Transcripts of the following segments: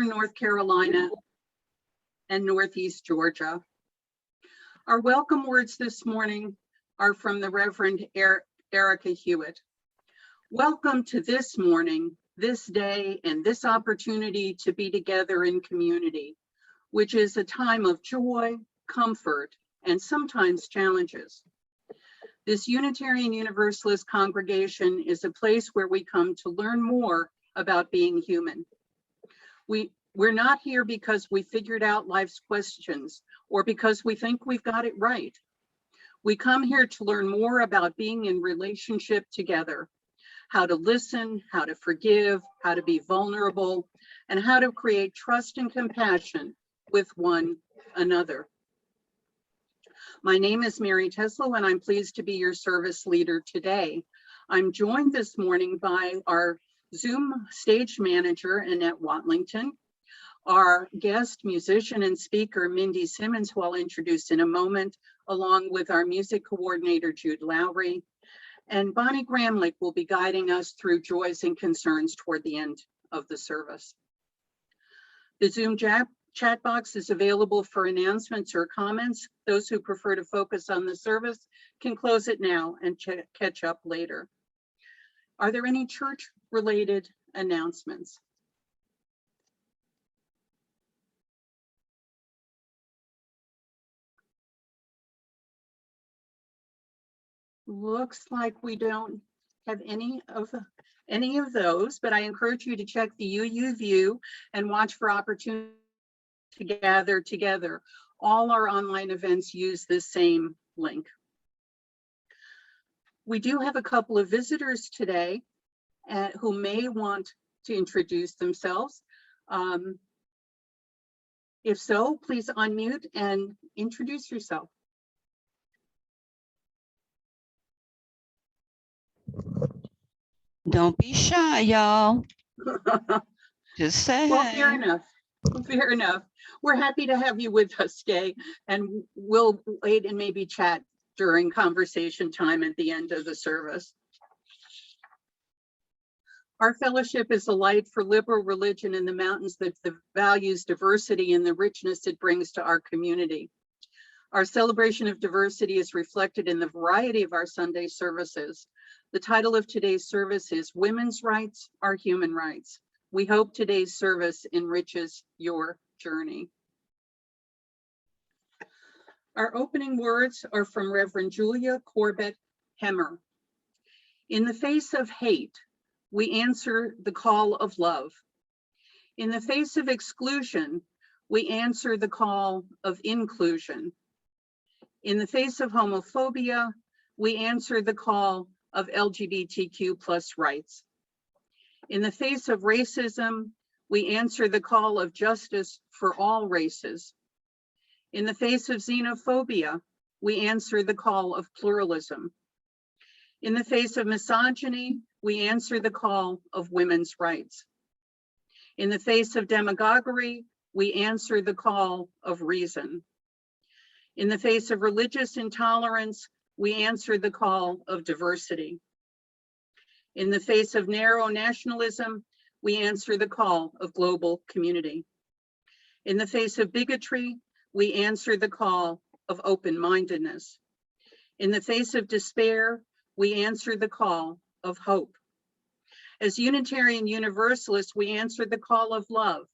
North Carolina, and Northeast Georgia. Our welcome words this morning are from the Reverend Erica Hewitt. Welcome to this morning, this day, and this opportunity to be together in community, which is a time of joy, comfort, and sometimes challenges. This Unitarian Universalist congregation is a place where we come to learn more about being human. We're not here because we figured out life's questions or because we think we've got it right. We come here to learn more about being in relationship together, how to listen, how to forgive, how to be vulnerable, and how to create trust and compassion with one another. My name is Mary Teslow, and I'm pleased to be your service leader today. I'm joined this morning by our Zoom stage manager, Annette Watlington, our guest musician and speaker, Mindy Simmons, who I'll introduce in a moment, along with our music coordinator, Jude Lowry, and Bonnie Gramlich will be guiding us through joys and concerns toward the end of the service. The Zoom chat box is available for announcements or comments. Those who prefer to focus on the service can close it now and catch up later. Are there any church-related announcements? Looks like we don't have any of those, but I encourage you to check the UUView and watch for opportunities to gather together. All our online events use this same link. We do have a couple of visitors today who may want to introduce themselves. If so, please unmute and introduce yourself. Don't be shy, y'all. Just say Well, hey. fair enough. Fair enough. We're happy to have you with us today, and we'll wait and maybe chat during conversation time at the end of the service. Our fellowship is a light for liberal religion in the mountains that values diversity and the richness it brings to our community. Our celebration of diversity is reflected in the variety of our Sunday services. The title of today's service is Women's Rights Are Human Rights. We hope today's service enriches your journey. Our opening words are from Reverend Julia Corbett Hemmer. In the face of hate, we answer the call of love. In the face of exclusion, we answer the call of inclusion. In the face of homophobia, we answer the call of LGBTQ+ rights. In the face of racism, we answer the call of justice for all races. In the face of xenophobia, we answer the call of pluralism. In the face of misogyny, we answer the call of women's rights. In the face of demagoguery, we answer the call of reason. In the face of religious intolerance, we answer the call of diversity. In the face of narrow nationalism, we answer the call of global community. In the face of bigotry, we answer the call of open-mindedness. In the face of despair, we answer the call of hope. As Unitarian Universalists, we answer the call of love,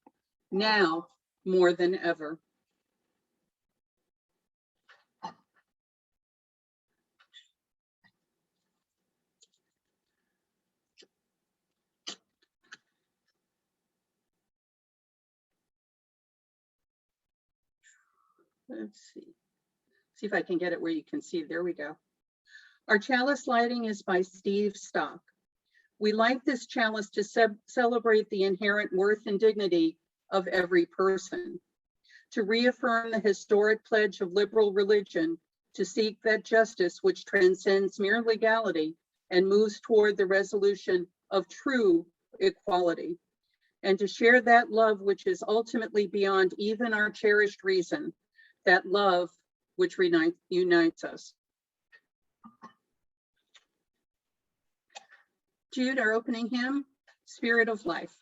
now more than ever. Let's see if I can get it where you can see. There we go. Our chalice lighting is by Steve Stock. We light this chalice to celebrate the inherent worth and dignity of every person, to reaffirm the historic pledge of liberal religion to seek that justice which transcends mere legality and moves toward the resolution of true equality, and to share that love which is ultimately beyond even our cherished reason, that love which unites us. Jude, our opening hymn, Spirit of Life.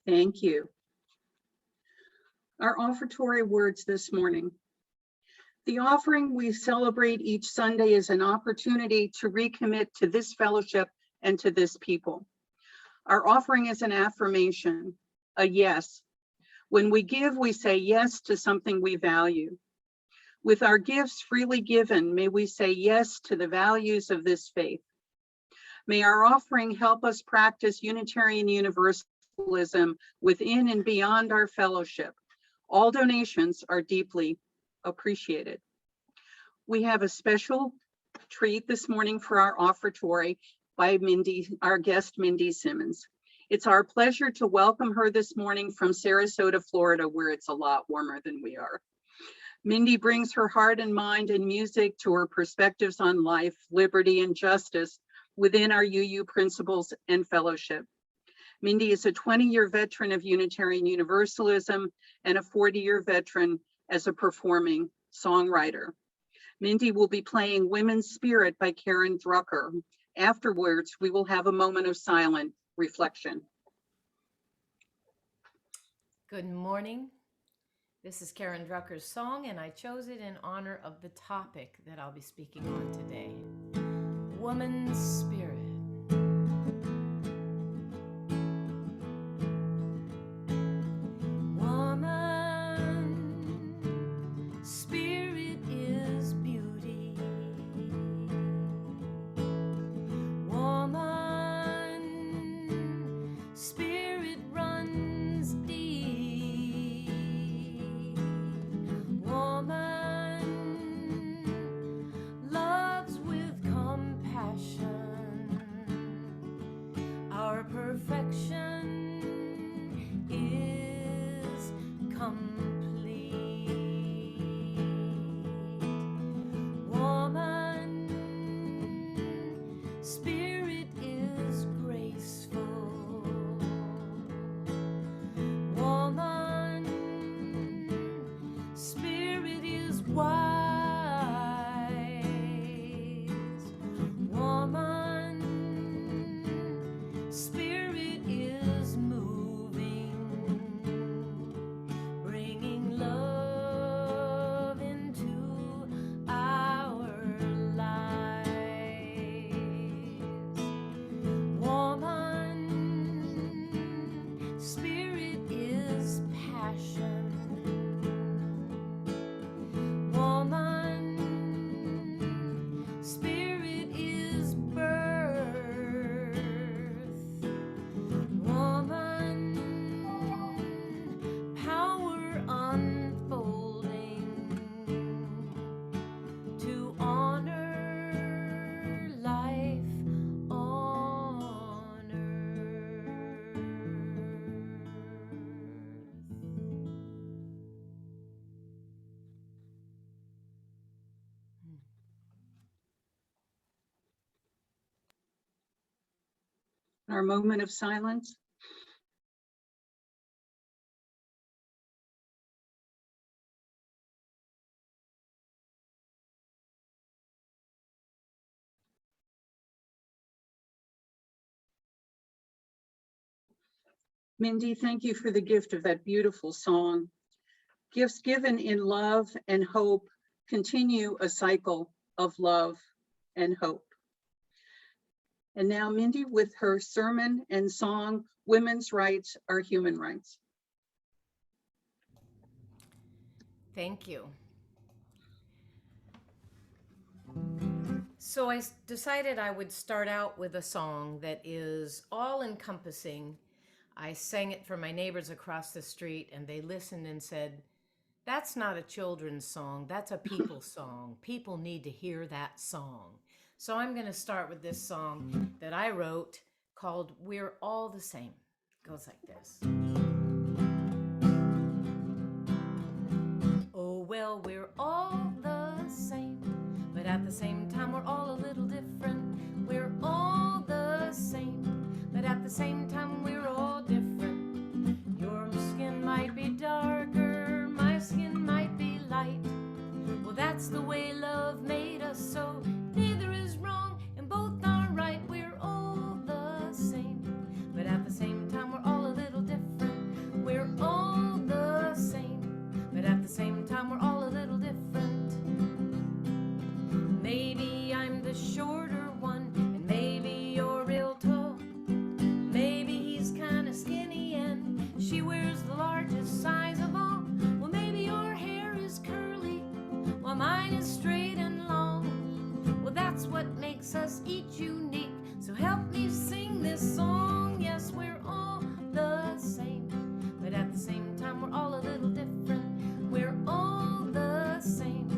Thank you. Our offertory words this morning. The offering we celebrate each Sunday is an opportunity to recommit to this fellowship and to this people. Our offering is an affirmation, a yes. When we give, we say yes to something we value. With our gifts freely given, may we say yes to the values of this faith. May our offering help us practice Unitarian Universalism within and beyond our fellowship. All donations are deeply appreciated. We have a special treat this morning for our offertory by our guest, Mindy Simmons. It's our pleasure to welcome her this morning from Sarasota, Florida, where it's a lot warmer than we are. Mindy brings her heart and mind and music to her perspectives on life, liberty, and justice within our UU principles and fellowship. Mindy is a 20-year veteran of Unitarian Universalism and a 40-year veteran as a performing songwriter. Mindy will be playing Women's Spirit by Karen Drucker. Afterwards, we will have a moment of silent reflection. Good morning. This is Karen Drucker's song, and I chose it in honor of the topic that I'll be speaking on today, Woman's Spirit. Woman, spirit is beauty. Woman, spirit runs deep. Woman loves with compassion. Our perfection is complete. Woman, spirit is graceful. Woman, spirit is wise. Woman, spirit is moving, bringing Our moment of silence. Mindy, thank you for the gift of that beautiful song. Gifts given in love and hope continue a cycle of love and hope. And now Mindy with her sermon and song, Women's Rights Are Human Rights. Thank you. So I decided I would start out with a song that is all-encompassing. I sang it for my neighbors across the street, and they listened and said, "That's not a children's song, that's a people song. People need to hear that song." So I'm going to start with this song that I wrote called "We're All the Same." It goes like this. Oh, well, we're all the same, but at the same time we're all a little different. We're all the same, but at the same time we're all different. Your skin might be darker, my skin might be light. Well, that's the way love made us, so neither is wrong and both are right. We're all the same, but at the same time we're all a little different. We're all the same, but at the same time we're all a little different. Maybe I'm the shorter one, and maybe you're real tall. Maybe he's kinda skinny and she wears the largest size of all. Well, maybe your hair is curly while mine is straight and long. Well, that's what makes us each unique, so help me sing this song. Yes, we're all the same, but at the same time we're all a little different. We're all the same,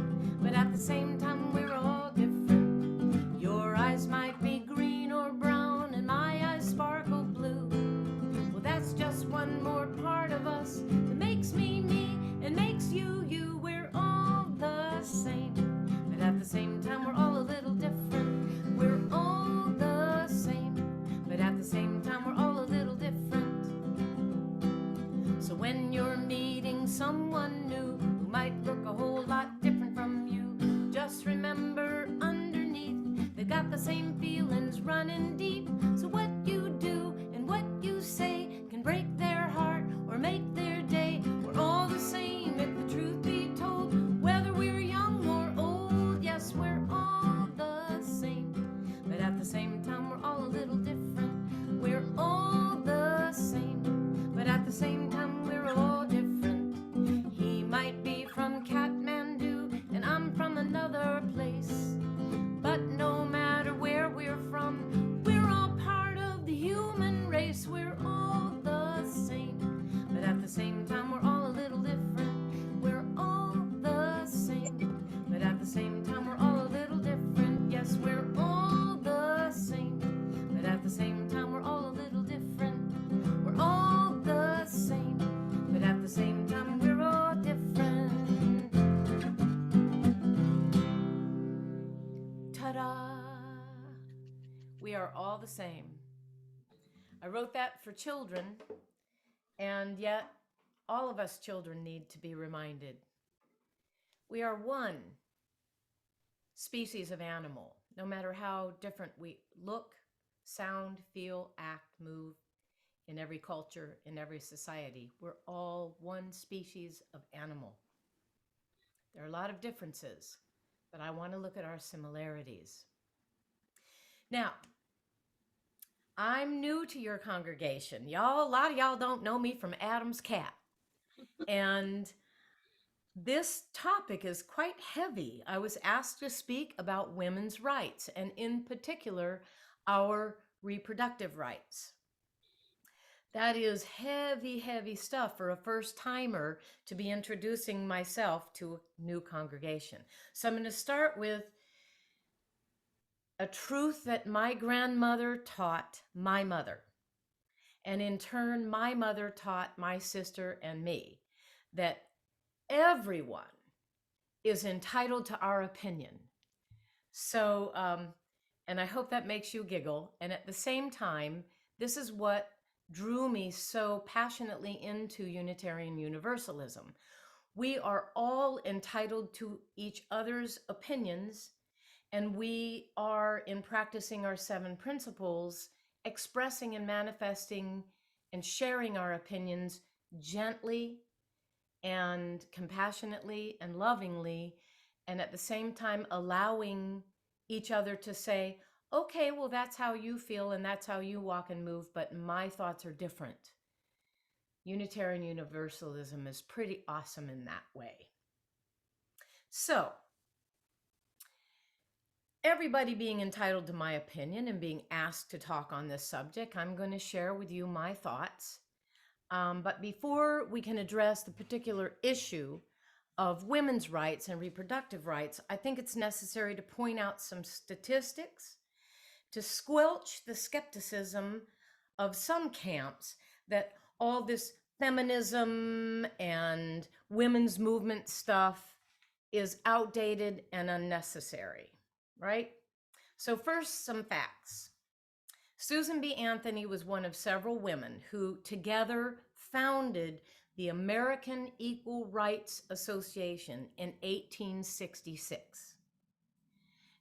but at the same time we're all different. Your eyes might be green or brown and my eyes sparkle blue. Well, that's just one more part of us that makes me me and makes you you. We're all the same, but at the same time we're all a little different. We're all the same, but at the same time we're all a little different. So when you're meeting someone new who might look a whole lot different from you, just remember underneath they got the same feelings running deep. So what you do and what you say can break their heart or make their day. We're all the same if the truth be told, whether we're young or old. Yes, we're all the same, but at the same time we're all a little different. We're all the same, but at the same time we're all different. He might be from Kathmandu and I'm from another place, but no matter where we're from, we're all part of the human race. We're all the same, but at the same time we're all a little different. We're all the same, but at the same time we're all a little different. Yes, we're all the same, but at the same time we're all a little different. We're all the same, but at the same time we're all different. Ta-da! We are all the same. I wrote that for children, and yet all of us children need to be reminded. We are one species of animal, no matter how different we look, sound, feel, act, move in every culture, in every society. We're all one species of animal. There are a lot of differences, but I want to look at our similarities. Now, I'm new to your congregation. Y'all, a lot of y'all don't know me from Adam's cat. And this topic is quite heavy. I was asked to speak about women's rights, and in particular, our reproductive rights. That is heavy, heavy stuff for a first-timer to be introducing myself to a new congregation. So I'm going to start with a truth that my grandmother taught my mother. And in turn, my mother taught my sister and me that everyone is entitled to our opinion. So, and I hope that makes you giggle. And at the same time, This is what drew me so passionately into Unitarian Universalism. We are all entitled to each other's opinions, and we are, in practicing our 7 principles, expressing and manifesting and sharing our opinions gently and compassionately and lovingly, and at the same time allowing each other to say, okay, well, that's how you feel and that's how you walk and move, but my thoughts are different. Unitarian Universalism is pretty awesome in that way. So, everybody being entitled to my opinion and being asked to talk on this subject, I'm going to share with you my thoughts. But before we can address the particular issue of women's rights and reproductive rights, I think it's necessary to point out some statistics to squelch the skepticism of some camps that all this feminism and women's movement stuff is outdated and unnecessary, right? So first, some facts. Susan B. Anthony was one of several women who together founded the American Equal Rights Association in 1866.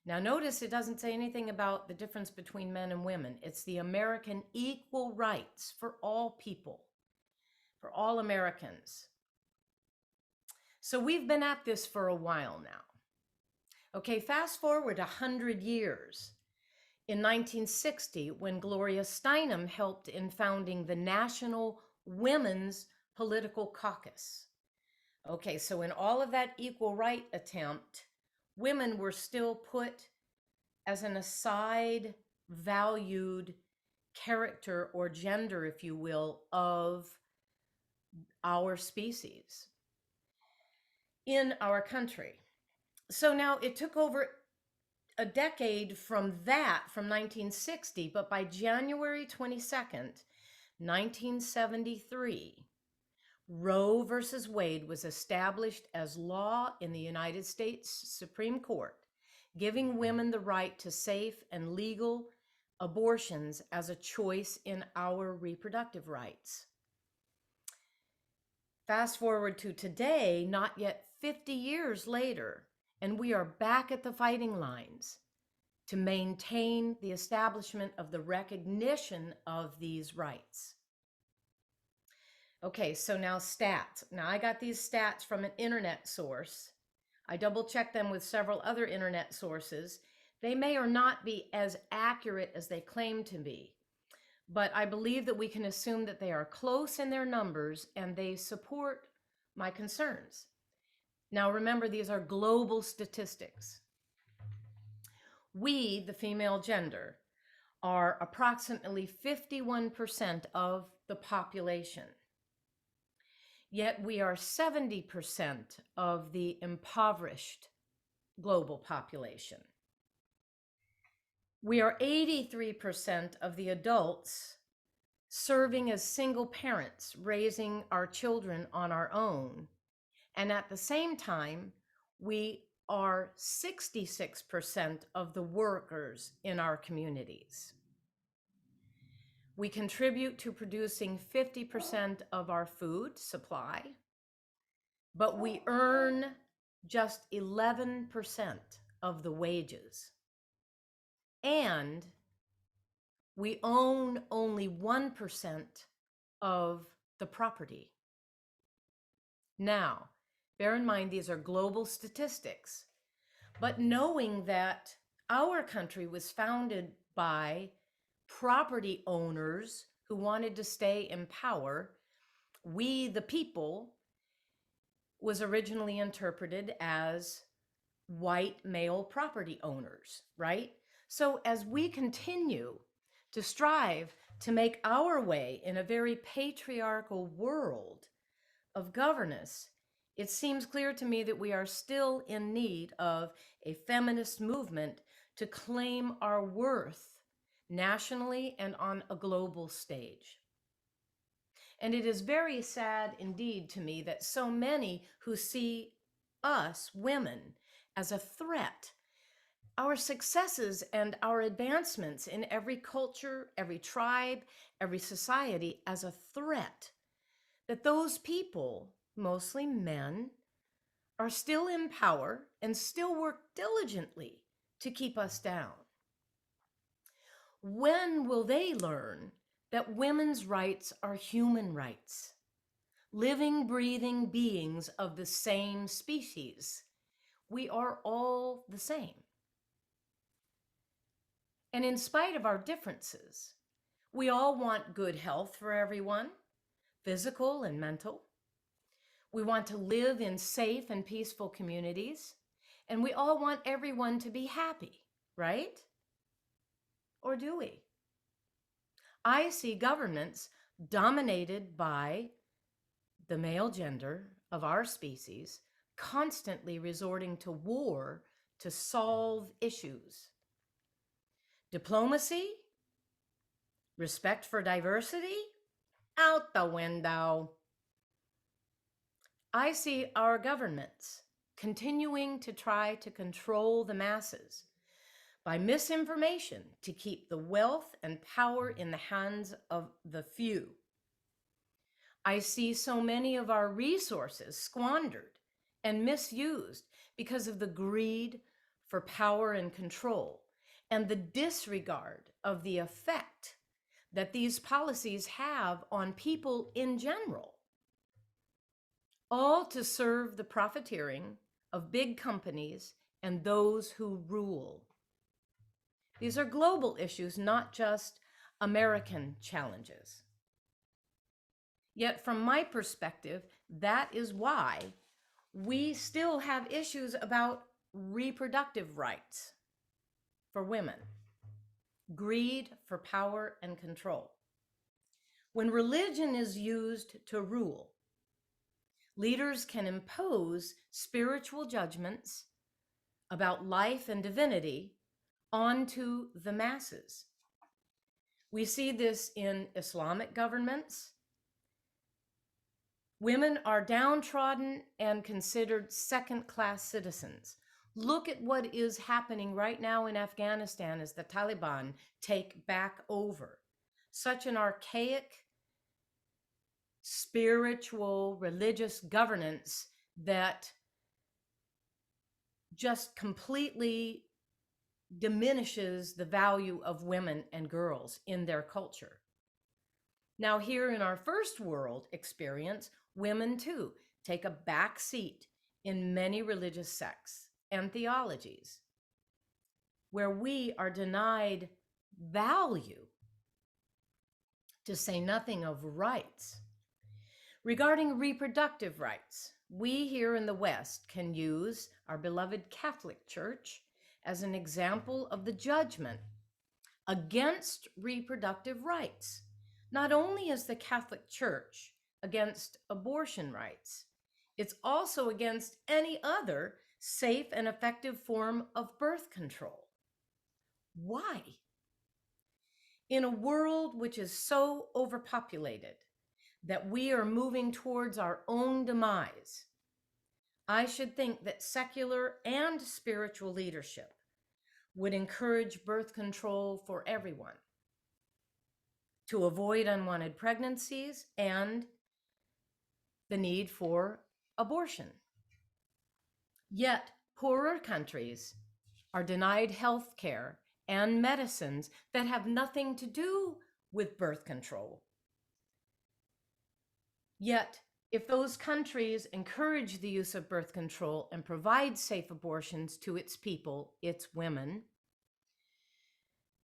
Now notice it doesn't say anything about the difference between men and women. It's the American Equal Rights for all people, for all Americans. So we've been at this for a while now. Okay, fast forward 100 years. In 1960, when Gloria Steinem helped in founding the National Women's Political Caucus. Okay, so in all of that equal right attempt, women were still put as an aside valued character or gender, if you will, of our species in our country. So now it took over a decade from that, from 1960, but by January 22nd, 1973, Roe versus Wade was established as law in the United States Supreme Court, giving women the right to safe and legal abortions as a choice in our reproductive rights. Fast forward to today, not yet 50 years later, and we are back at the fighting lines to maintain the establishment of the recognition of these rights. Okay, so now stats. Now I got these stats from an internet source. I double checked them with several other internet sources. They may or not be as accurate as they claim to be, but I believe that we can assume that they are close in their numbers and they support my concerns. Now remember, these are global statistics. We, the female gender, are approximately 51% of the population. Yet we are 70% of the impoverished global population. We are 83% of the adults serving as single parents, raising our children on our own. And at the same time, we are 66% of the workers in our communities. We contribute to producing 50% of our food supply, but we earn just 11% of the wages. And we own only 1% of the property. Now, bear in mind, these are global statistics, but knowing that our country was founded by property owners who wanted to stay in power, we the people was originally interpreted as white male property owners, right? So as we continue to strive to make our way in a very patriarchal world of governance, it seems clear to me that we are still in need of a feminist movement to claim our worth nationally and on a global stage. And it is very sad indeed to me that so many who see us, women, as a threat our successes and our advancements in every culture, every tribe, every society as a threat, that those people, mostly men, are still in power and still work diligently to keep us down. When will they learn that women's rights are human rights, living, breathing beings of the same species? We are all the same. And in spite of our differences, we all want good health for everyone, physical and mental. We want to live in safe and peaceful communities, and we all want everyone to be happy, right? Or do we? I see governments dominated by the male gender of our species constantly resorting to war to solve issues. Diplomacy, respect for diversity, out the window. I see our governments continuing to try to control the masses by misinformation to keep the wealth and power in the hands of the few. I see so many of our resources squandered and misused because of the greed for power and control and the disregard of the effect that these policies have on people in general, all to serve the profiteering of big companies and those who rule. These are global issues, not just American challenges. Yet from my perspective, that is why we still have issues about reproductive rights for women, greed for power and control. When religion is used to rule, leaders can impose spiritual judgments about life and divinity onto the masses. We see this in Islamic governments. Women are downtrodden and considered second-class citizens. Look at what is happening right now in Afghanistan as the Taliban take back over. Such an archaic, spiritual, religious governance that just completely diminishes the value of women and girls in their culture. Now, here in our first world experience, women too take a back seat in many religious sects and theologies where we are denied value, to say nothing of rights. Regarding reproductive rights, we here in the West can use our beloved Catholic Church as an example of the judgment against reproductive rights. Not only is the Catholic Church against abortion rights, it's also against any other safe and effective form of birth control. Why? In a world which is so overpopulated that we are moving towards our own demise, I should think that secular and spiritual leadership would encourage birth control for everyone to avoid unwanted pregnancies and the need for abortion. Yet poorer countries are denied health care and medicines that have nothing to do with birth control. Yet, if those countries encourage the use of birth control and provide safe abortions to its people, its women,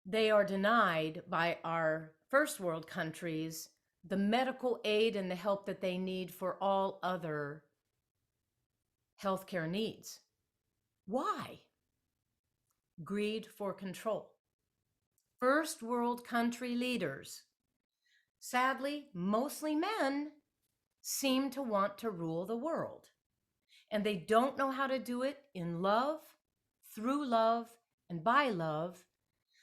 they are denied by our first world countries the medical aid and the help that they need for all other healthcare needs. Why? Greed for control. First world country leaders, sadly, mostly men, seem to want to rule the world. And they don't know how to do it in love, through love, and by love.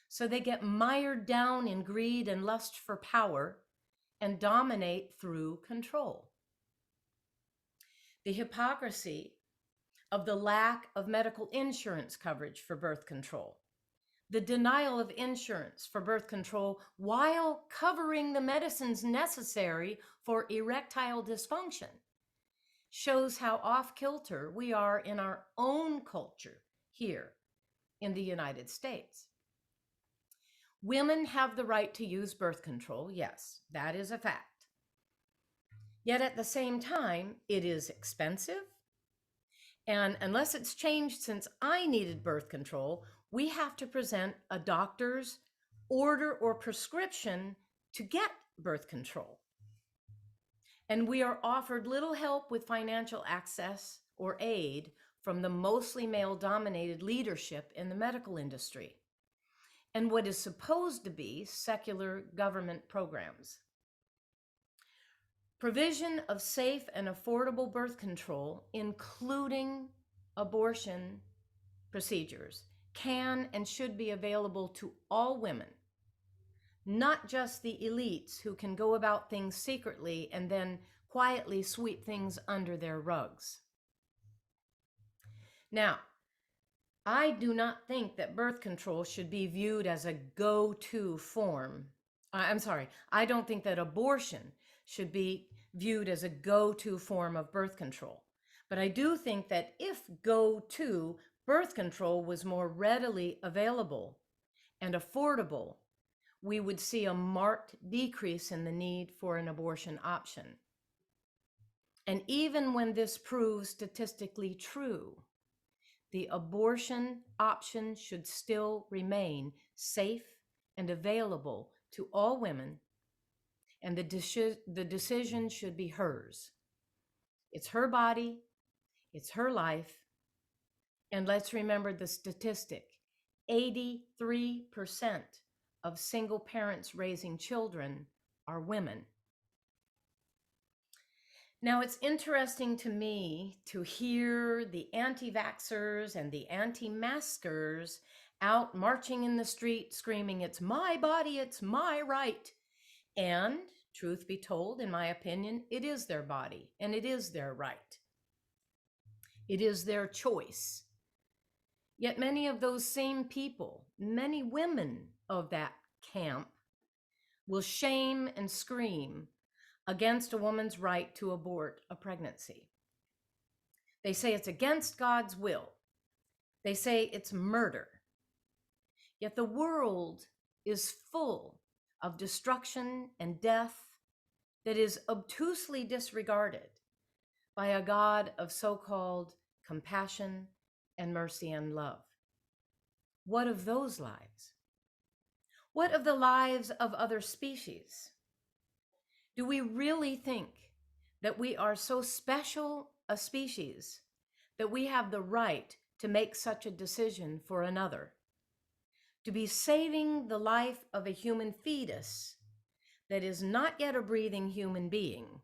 So they get mired down in greed and lust for power and dominate through control. The hypocrisy of the lack of medical insurance coverage for birth control, the denial of insurance for birth control while covering the medicines necessary for erectile dysfunction, shows how off-kilter we are in our own culture here in the United States. Women have the right to use birth control, yes, that is a fact. Yet at the same time, it is expensive. And unless it's changed since I needed birth control, we have to present a doctor's order or prescription to get birth control. And we are offered little help with financial access or aid from the mostly male-dominated leadership in the medical industry and what is supposed to be secular government programs. Provision of safe and affordable birth control, including abortion procedures, can and should be available to all women, not just the elites who can go about things secretly and then quietly sweep things under their rugs. Now, I do not think that birth control should be viewed as a go-to form. I don't think that abortion should be viewed as a go-to form of birth control. But I do think that if go-to birth control was more readily available and affordable, we would see a marked decrease in the need for an abortion option. And even when this proves statistically true, the abortion option should still remain safe and available to all women, and the decision should be hers. It's her body, it's her life, and let's remember the statistic. 83% of single parents raising children are women. Now, it's interesting to me to hear the anti-vaxxers and the anti-maskers out marching in the street screaming, "It's my body, it's my right." And truth be told, in my opinion, it is their body and it is their right. It is their choice. Yet many of those same people, many women of that camp, will shame and scream against a woman's right to abort a pregnancy. They say it's against God's will. They say it's murder. Yet the world is full of destruction and death that is obtusely disregarded by a God of so-called compassion and mercy and love. What of those lives? What of the lives of other species? Do we really think that we are so special a species that we have the right to make such a decision for another? To be saving the life of a human fetus that is not yet a breathing human being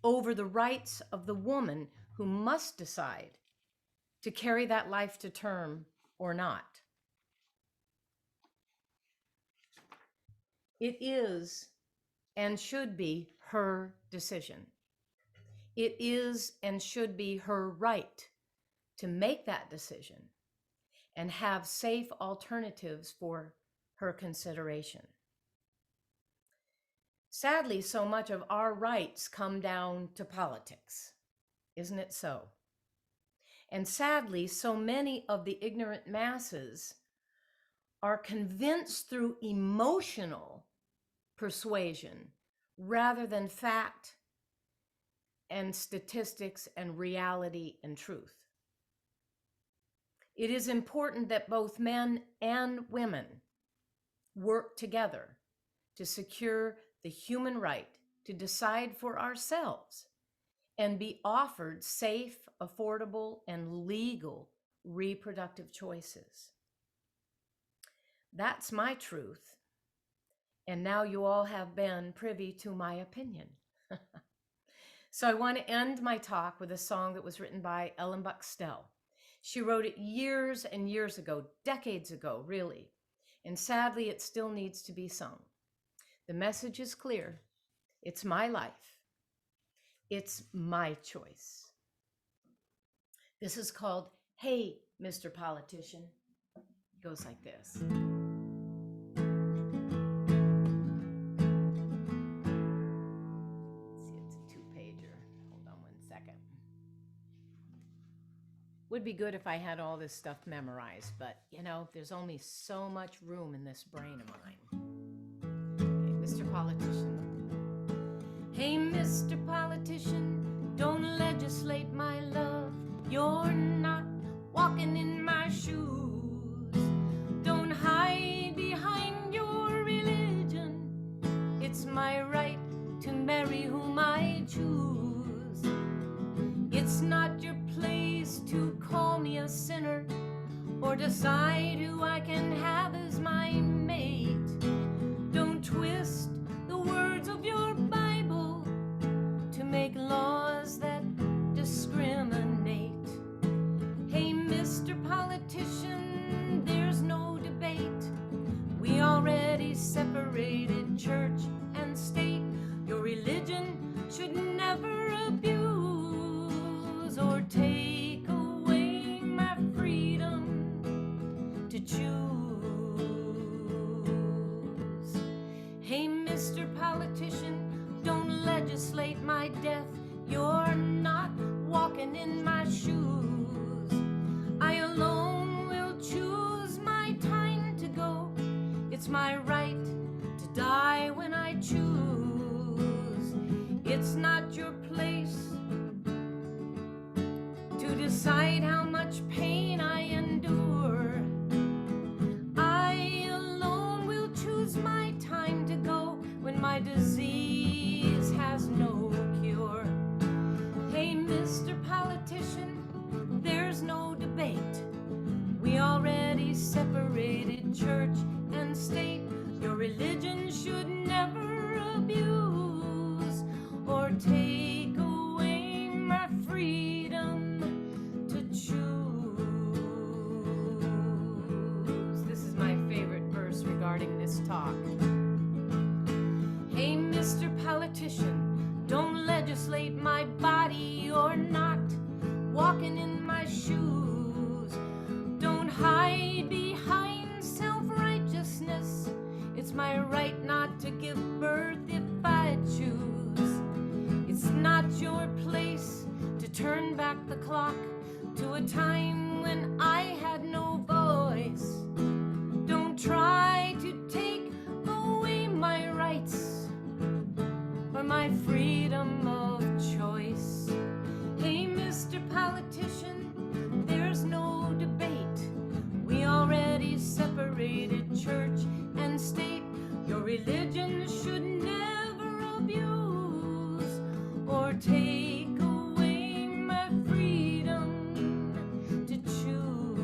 over the rights of the woman who must decide to carry that life to term or not. It is and should be her decision. It is and should be her right to make that decision and have safe alternatives for her consideration. Sadly, so much of our rights come down to politics, isn't it so? And sadly, so many of the ignorant masses are convinced through emotional persuasion rather than fact and statistics and reality and truth. It is important that both men and women work together to secure the human right to decide for ourselves and be offered safe, affordable, and legal reproductive choices. That's my truth. And now you all have been privy to my opinion. So I want to end my talk with a song that was written by Ellen Buxtell. She wrote it years and years ago, decades ago, really. And sadly, it still needs to be sung. The message is clear. It's my life. It's my choice. This is called Hey, Mr. Politician. It goes like this. Let's see, it's a 2-pager. Hold on 1 second. Would be good if I had all this stuff memorized, but you know, there's only so much room in this brain of mine. Okay, Mr. Politician. Hey, Mr. Politician, don't legislate my love. You're not walking in my shoes. Don't hide behind your religion. It's my right to marry whom I choose. It's not your place to call me a sinner or decide who I can have as my mate. Don't twist the words of your Bible to make laws that discriminate. Hey, Mr. Politician, there's no debate. We already separated church and state. Your religion should never abuse or take away my freedom to choose. Hey, Mr. Politician, don't legislate my death. You're not walking in my shoes. I alone will choose my time to go. It's my right to die when I choose. It's not your place to decide how much pain I endure. I alone will choose my time to go when my disease has no cure. Hey, Mr. Politician, there's no debate. We already separated church and state. Your religion should never abuse or take away my freedom to choose. This is my favorite verse regarding this talk. Hey, Mr. Politician, don't legislate my body. You're not walking in my shoes. Don't hide behind self-righteousness. It's my right not to give birth if I choose. It's not your place to turn back the clock to a time when I had no voice. Don't try to take away my rights or my freedom of choice. Hey, Mr. Politician, there's no debate. We already separated church and state. Your religion should never abuse or take away my freedom to choose.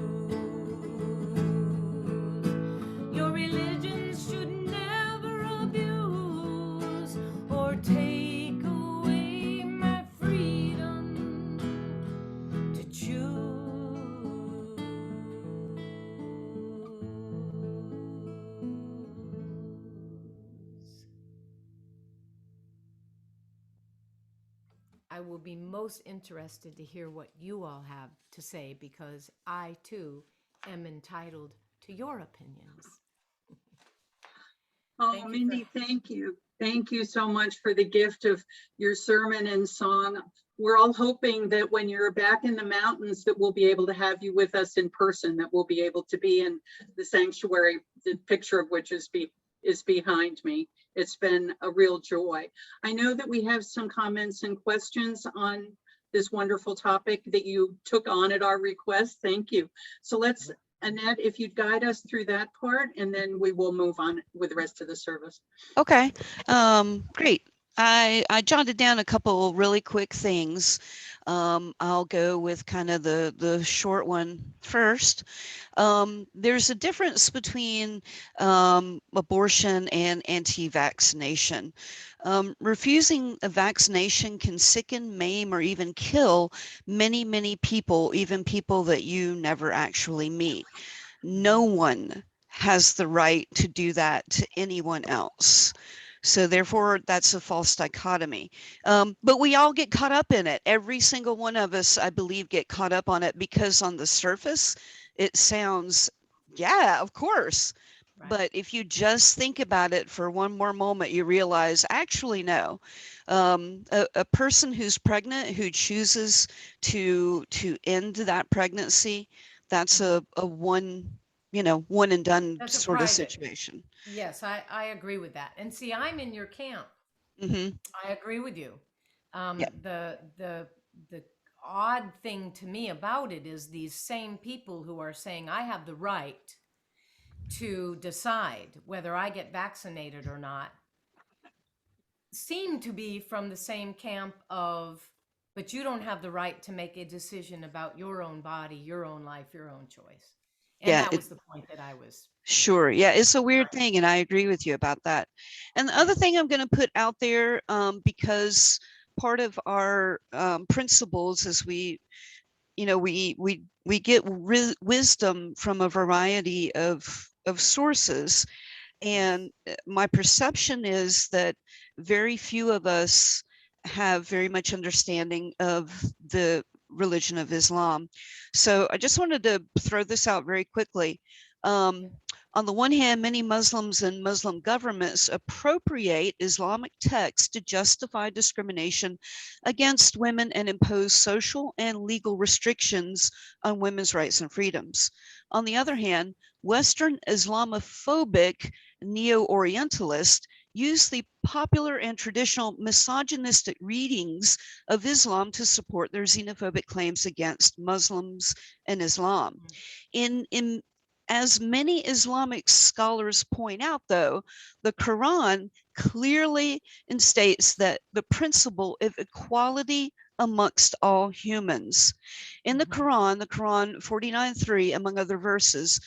Your religion should never abuse or take away my freedom to choose. I will be most interested to hear what you all have to say because I, too, am entitled to your opinions. Oh, Thank you Mindy, for- thank you. Thank you so much for the gift of your sermon and song. We're all hoping that when you're back in the mountains that we'll be able to have you with us in person, that we'll be able to be in the sanctuary, the picture of which is behind me. It's been a real joy. I know that we have some comments and questions on this wonderful topic that you took on at our request. Thank you. So let's, Annette, if you'd guide us through that part, and then we will move on with the rest of the service. Okay, great. I jotted down a couple really quick things. I'll go with kind of the short one first. There's a difference between abortion and anti-vaccination. Refusing a vaccination can sicken, maim, or even kill many, many people, even people that you never actually meet. No one has the right to do that to anyone else. So therefore, that's a false dichotomy. But we all get caught up in it. Every single one of us, I believe, get caught up on it because on the surface, it sounds, yeah, of course. Right. But if you just think about it for one more moment, you realize, actually, no. A person who's pregnant who chooses to end that pregnancy, that's a one, one and done That's a sort of private. situation. Yes, I agree with that. And see, I'm in your camp. Hmm. I agree with you. Yeah. The odd thing to me about it is these same people who are saying I have the right to decide whether I get vaccinated or not seem to be from the same camp of, but you don't have the right to make a decision about your own body, your own life, your own choice. And Yeah, that was the point that I was. sure. Yeah, it's a weird thing, and I agree with you about that. And the other thing I'm going to put out there, because part of our principles is we get wisdom from a variety of sources, and my perception is that very few of us have very much understanding of the religion of Islam. So I just wanted to throw this out very quickly. On the one hand, many Muslims and Muslim governments appropriate Islamic texts to justify discrimination against women and impose social and legal restrictions on women's rights and freedoms. On the other hand, Western Islamophobic neo-Orientalists use the popular and traditional misogynistic readings of Islam to support their xenophobic claims against Muslims and Islam. As many Islamic scholars point out, though, the Quran clearly states that the principle of equality amongst all humans. In the Quran 49:3, among other verses,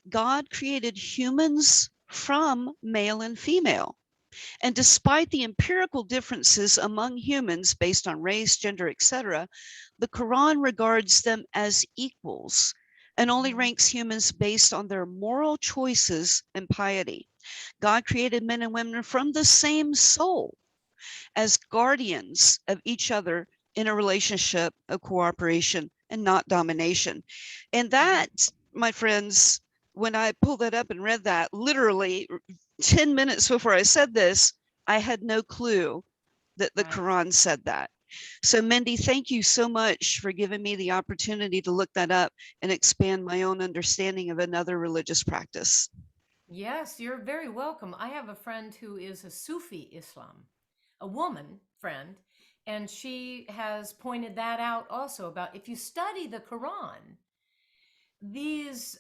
God created humans from male and female. And despite the empirical differences among humans based on race, gender, etc., the Quran regards them as equals and only ranks humans based on their moral choices and piety. God created men and women from the same soul as guardians of each other in a relationship of cooperation and not domination. And that, my friends, when I pulled that up and read that, literally 10 minutes before I said this, I had no clue that the Quran said that. So Mindy, thank you so much for giving me the opportunity to look that up and expand my own understanding of another religious practice. Yes, you're very welcome. I have a friend who is a Sufi Islam, a woman friend, and she has pointed that out also about if you study the Quran, these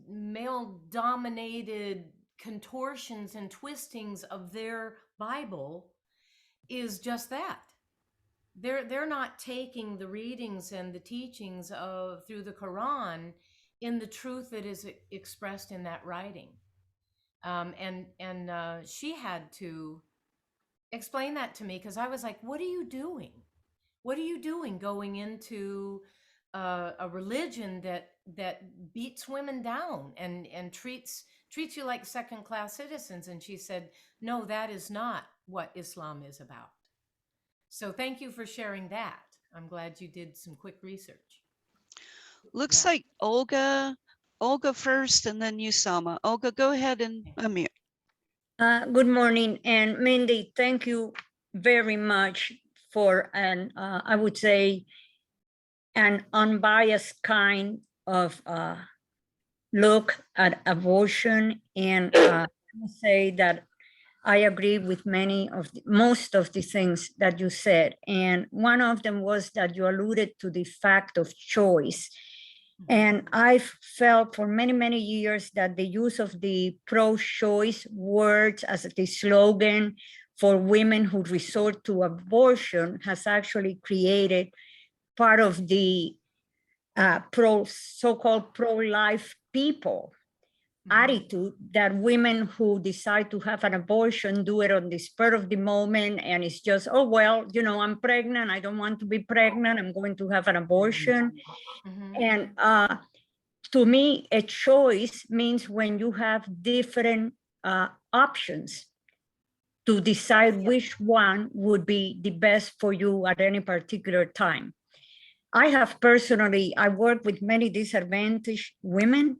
male-dominated contortions and twistings of their Bible is just that. They're not taking the readings and the teachings of through the Quran in the truth that is expressed in that writing. And she had to explain that to me because I was like, what are you doing? What are you doing going into a religion that beats women down and treats you like second-class citizens? And she said, no, that is not what Islam is about. So thank you for sharing that. I'm glad you did some quick research. Looks like Olga first and then Usama. Olga, go ahead and unmute. Good morning, and Mindy, thank you very much for I would say, an unbiased kind of look at abortion. And I must say that I agree with most of the things that you said. And one of them was that you alluded to the fact of choice. And I've felt for many, many years that the use of the pro-choice words as the slogan for women who resort to abortion has actually created part of the so-called pro-life people attitude that women who decide to have an abortion do it on the spur of the moment, and it's just, oh, well, I'm pregnant, I don't want to be pregnant, I'm going to have an abortion. And to me, a choice means when you have different options to decide which one would be the best for you at any particular time. I have personally, I work with many disadvantaged women,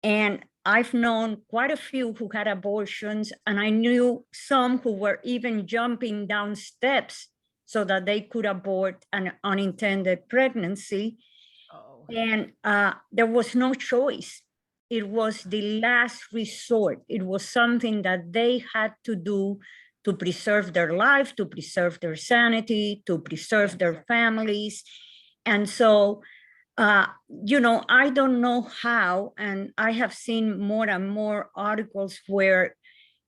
and I've known quite a few who had abortions, and I knew some who were even jumping down steps so that they could abort an unintended pregnancy. Oh, And there was no choice. It was the last resort. It was something that they had to do to preserve their life, to preserve their sanity, to preserve their families. And so, you know, I don't know how, and I have seen more and more articles where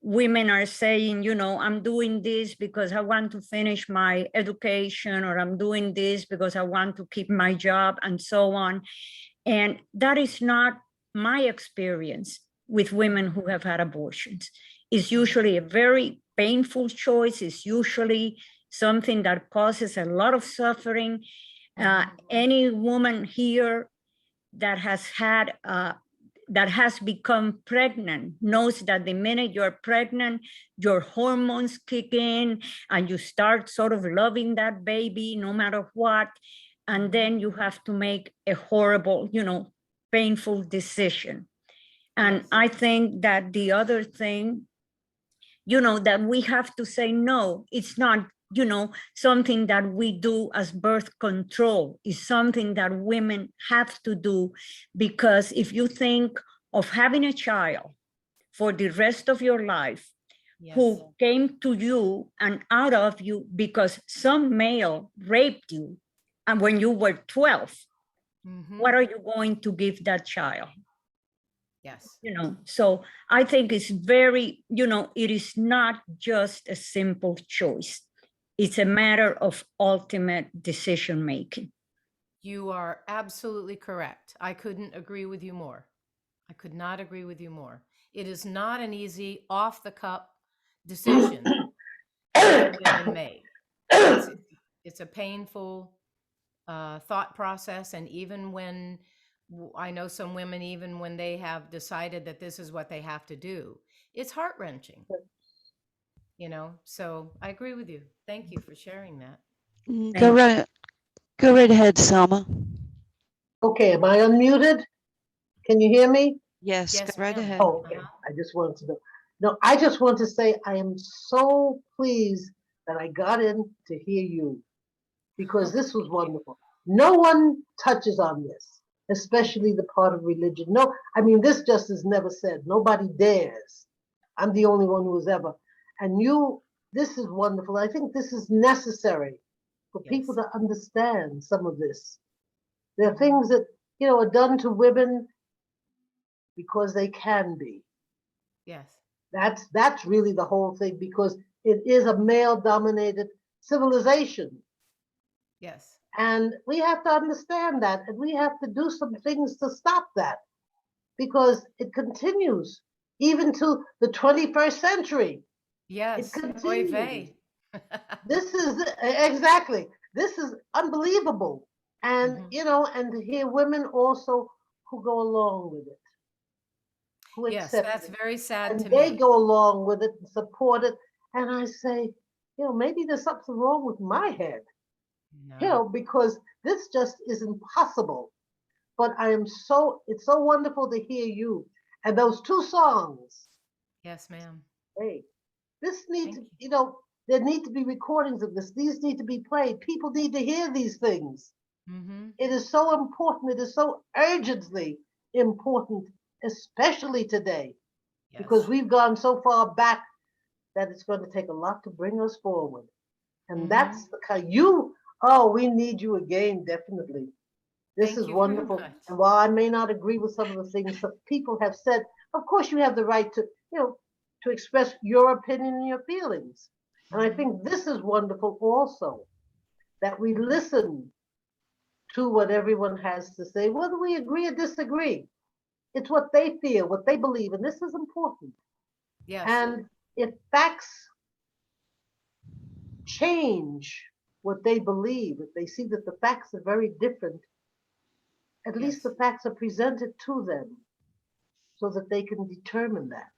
women are saying, you know, I'm doing this because I want to finish my education, or I'm doing this because I want to keep my job, and so on. And that is not my experience with women who have had abortions. It's usually a very painful choice. It's usually something that causes a lot of suffering. Any woman here that has had that has become pregnant knows that the minute you're pregnant, your hormones kick in and you start sort of loving that baby no matter what. And then you have to make a horrible, you know, painful decision. And Yes. I think that the other thing, you know, that we have to say, no, it's not, you know, something that we do as birth control. Is something that women have to do, because if you think of having a child for the rest of your life, Yes. who came to you and out of you because some male raped you, and when you were 12, Mhm. what are you going to give that child? Yes. You know, so I think it's very, you know, it is not just a simple choice. It's a matter of ultimate decision making. You are absolutely correct. I couldn't agree with you more. I could not agree with you more. It is not an easy, off the cup decision that women make. It's a painful thought process. And even when I know some women, even when they have decided that this is what they have to do, it's heart wrenching. You know, so I agree with you. Thank you for sharing that. Go right ahead, Selma. Okay, am I unmuted? Can you hear me? Yes, Yes, go right ma'am. ahead. Oh, okay. I just wanted to know. No, I just want to say I am so pleased that I got in to hear you, because this was wonderful. No one touches on this, especially the part of religion. No, I mean, this just is never said. Nobody dares. I'm the only one who has ever. And you, this is wonderful. I think this is necessary for people Yes. to understand some of this. There are things that, you know, are done to women because they can be. Yes. That's really the whole thing, because it is a male-dominated civilization. Yes. And we have to understand that, and we have to do some things to stop that, because it continues even to the 21st century. Yes. It Oy continues. vey. This is exactly, this is unbelievable. And, Mhm. you know, and to hear women also who go along with it, who Yes, accept that's it, very sad and to they me. go along with it and support it. And I say, you know, maybe there's something wrong with my head, you No. know, because this just is impossible. But I am so, it's so wonderful to hear you. And those two songs, Yes, ma'am. hey, this needs, Thank you. you know, there need to be recordings of this. These need to be played. People need to hear these things. Mm-hmm. It is so important. It is so urgently important, especially today, Yes. because we've gone so far back that it's going to take a lot to bring us forward. And that's the kind we need you again, definitely. This Thank is you very wonderful. much. And while I may not agree with some of the things that people have said, of course you have the right to, you know, to express your opinion and your feelings. And I think this is wonderful also, that we listen to what everyone has to say, whether we agree or disagree. It's what they feel, what they believe, and this is important. Yes. And if facts change what they believe, if they see that the facts are very different, at least Yes. the facts are presented to them so that they can determine that.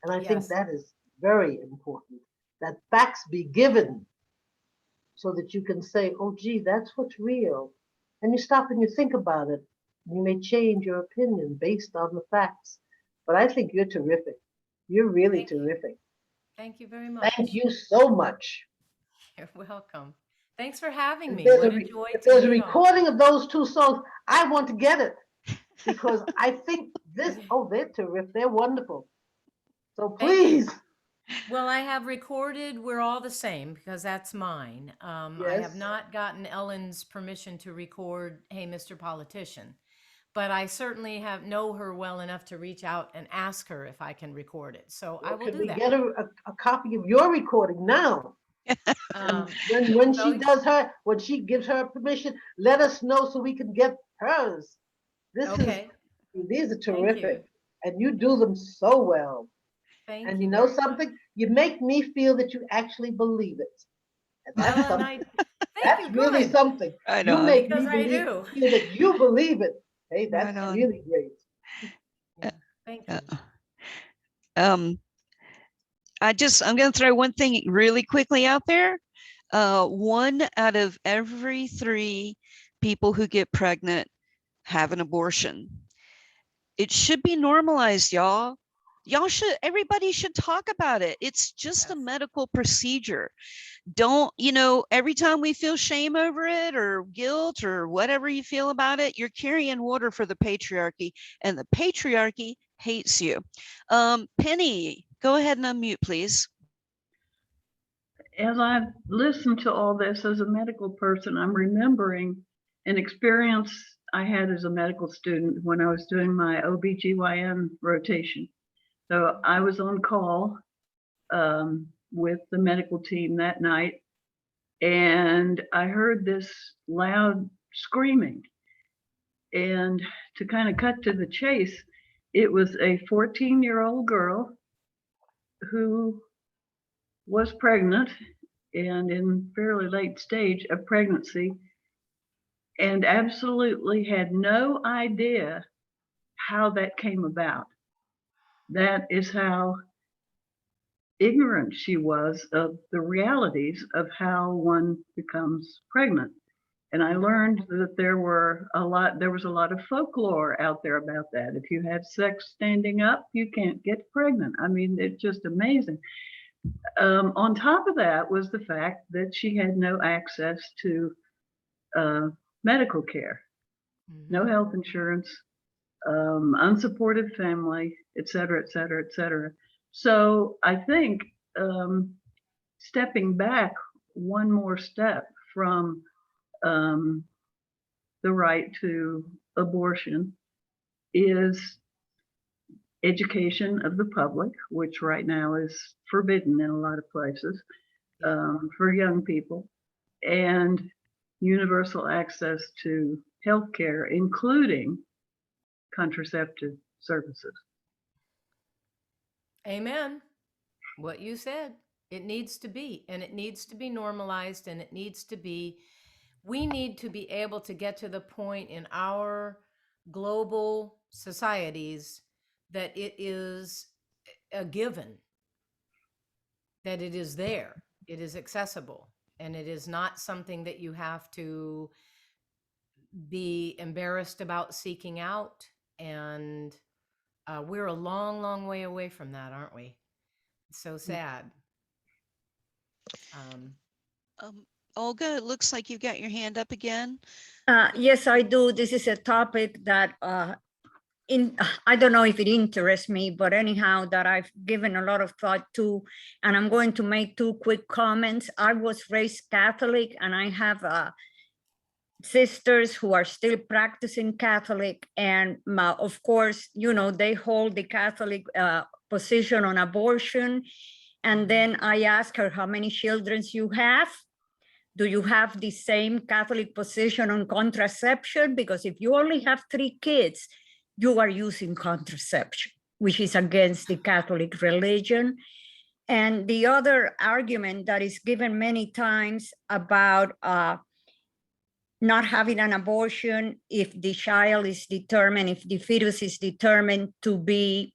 And I think Yes. that is very important that facts be given so that you can say, oh, gee, that's what's real. And you stop and you think about it. You may change your opinion based on the facts. But I think you're terrific. You're really Thank you. terrific. Thank you very much. Thank you so much. You're welcome. Thanks for having If me. there's, What a, a re- joy if to there's a meet all. recording of those two songs, I want to get it because I think this, oh, they're terrific. They're wonderful. So Thank you. please. Well, I have recorded We're All the Same because that's mine. I Yes. have not gotten Ellen's permission to record Hey, Mr. Politician, but I certainly know her well enough to reach out and ask her if I can record it. So I will Can do we that. get a copy of your recording now? Um, When well, when she gives her permission, let us know so we can get hers. okay. These are Thank terrific, you. and you do them so well. Thank And you. you know very much. something? You make me feel that you actually believe it. And that's Ellen, something. thank That's you. really Good. something. Right You on. make me Because I do. feel that you believe it. Hey, that's Right on. really great. Thank you. Um, I'm going to throw one thing really quickly out there. 1 out of every 3 people who get pregnant have an abortion. It should be normalized, y'all. Everybody should talk about it. It's just a Yes. medical procedure. Don't, every time we feel shame over it or guilt or whatever you feel about it, you're carrying water for the patriarchy, and the patriarchy hates you. Penny, go ahead and unmute, please. As I've listened to all this as a medical person, I'm remembering an experience I had as a medical student when I was doing my OBGYN rotation. So I was on call with the medical team that night, and I heard this loud screaming. And to kind of cut to the chase, it was a 14-year-old girl who was pregnant and in fairly late stage of pregnancy, and absolutely had no idea how that came about. That is how ignorant she was of the realities of how one becomes pregnant. And I learned that there was a lot of folklore out there about that. If you have sex standing up, you can't get pregnant. I mean, it's just amazing. On top of that was the fact that she had no access to medical care, no health insurance, unsupported family, et cetera, et cetera, et cetera. So I think stepping back one more step from the right to abortion is education of the public, which right now is forbidden in a lot of places for young people, and universal access to health care, including contraceptive services. Amen. What you said. It needs to be, and it needs to be normalized, and it needs to be, we need to be able to get to the point in our global societies that it is a given, that it is there, it is accessible, and it is not something that you have to be embarrassed about seeking out. And we're a long, long way away from that, aren't we? It's so sad. Olga, it looks like you've got your hand up again. Yes, I do. This is a topic that I don't know if it interests me, but anyhow, that I've given a lot of thought to, and I'm going to make 2 quick comments. I was raised Catholic, and I have sisters who are still practicing Catholic, and of course, they hold the Catholic position on abortion. And then I asked her, how many children you have? Do you have the same Catholic position on contraception? Because if you only have 3 kids, you are using contraception, which is against the Catholic religion. And the other argument that is given many times about not having an abortion if the child is determined, if the fetus is determined to be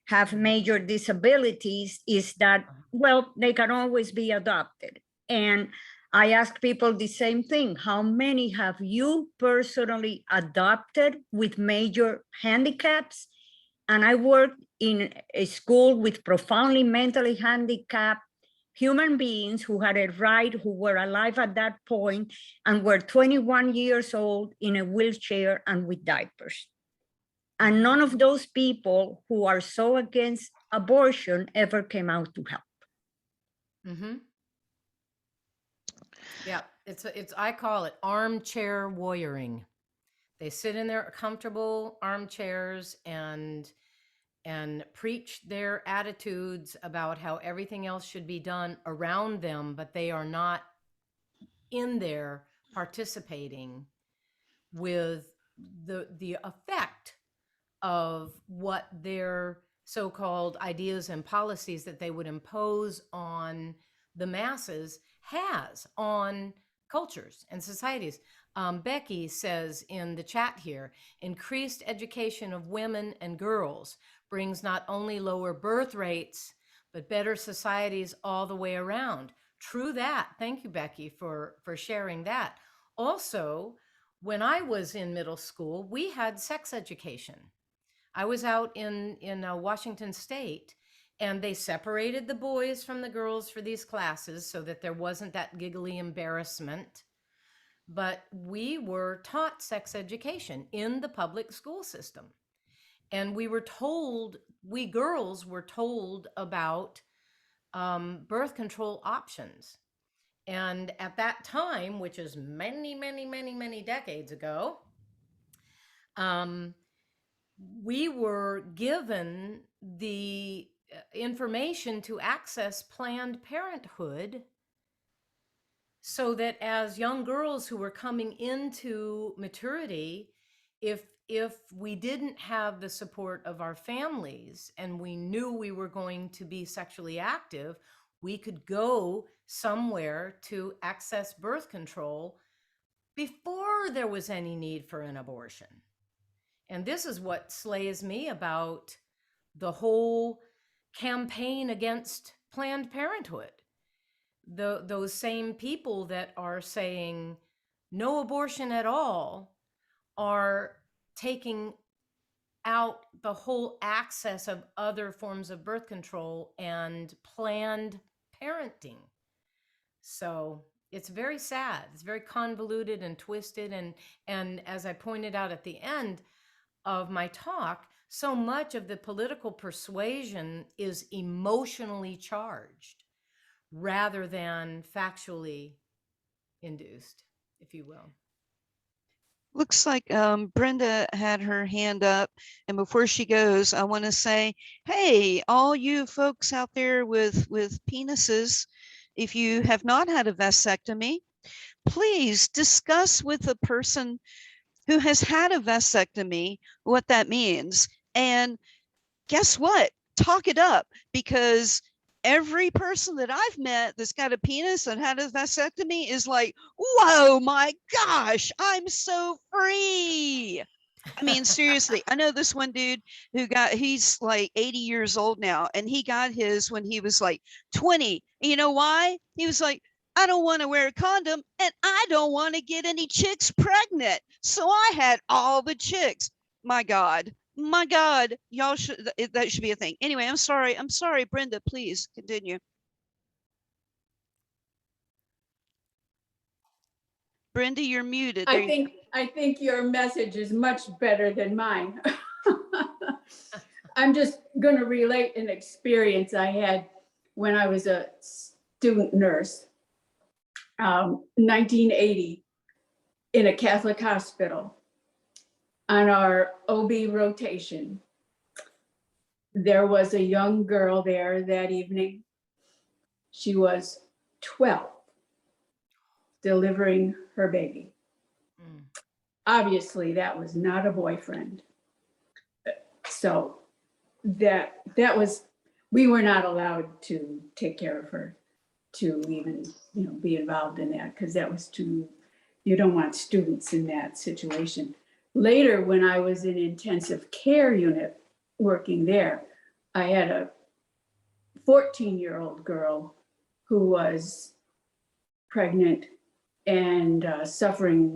have major disabilities is that, well, they can always be adopted. And I ask people the same thing. How many have you personally adopted with major handicaps? And I worked in a school with profoundly mentally handicapped human beings who had a right, who were alive at that point and were 21 years old in a wheelchair and with diapers. And none of those people who are so against abortion ever came out to help. Mm-hmm. Yeah, it's I call it armchair warrioring. They sit in their comfortable armchairs and preach their attitudes about how everything else should be done around them, but they are not in there participating with the effect of what their so-called ideas and policies that they would impose on the masses has on cultures and societies. Becky says in the chat here, increased education of women and girls brings not only lower birth rates, but better societies all the way around. True that. Thank you, Becky, for sharing that. Also, when I was in middle school, we had sex education. I was out in Washington State, and they separated the boys from the girls for these classes so that there wasn't that giggly embarrassment. But we were taught sex education in the public school system. And we were told, we girls were told about birth control options. And at that time, which is many, many, many, many decades ago, we were given the information to access Planned Parenthood so that as young girls who were coming into maturity, if we didn't have the support of our families and we knew we were going to be sexually active, we could go somewhere to access birth control before there was any need for an abortion. And this is what slays me about the whole campaign against Planned Parenthood. Those same people that are saying no abortion at all are taking out the whole access of other forms of birth control and planned parenting. So it's very sad. It's very convoluted and twisted. And as I pointed out at the end of my talk, so much of the political persuasion is emotionally charged rather than factually induced, if you will. Looks like Brenda had her hand up, and before she goes, I want to say, hey, all you folks out there with penises, if you have not had a vasectomy, please discuss with a person who has had a vasectomy what that means. And guess what? Talk it up, because every person that I've met that's got a penis and had a vasectomy is like, whoa, my gosh, I'm so free. I mean, seriously, I know this one dude who he's like 80 years old now, and he got his when he was like 20. And you know why? He was like, I don't want to wear a condom and I don't want to get any chicks pregnant. So I had all the chicks. My God, y'all should, that should be a thing. Anyway, I'm sorry, Brenda, please continue. Brenda, you're muted. I think your message is much better than mine. I'm just going to relate an experience I had when I was a student nurse, 1980, in a Catholic hospital. On our OB rotation, there was a young girl there that evening. She was 12, delivering her baby. Obviously, that was not a boyfriend. So that was, we were not allowed to take care of her, to even, be involved in that, because that was too, you don't want students in that situation. Later, when I was in intensive care unit working there, I had a 14-year-old girl who was pregnant and suffering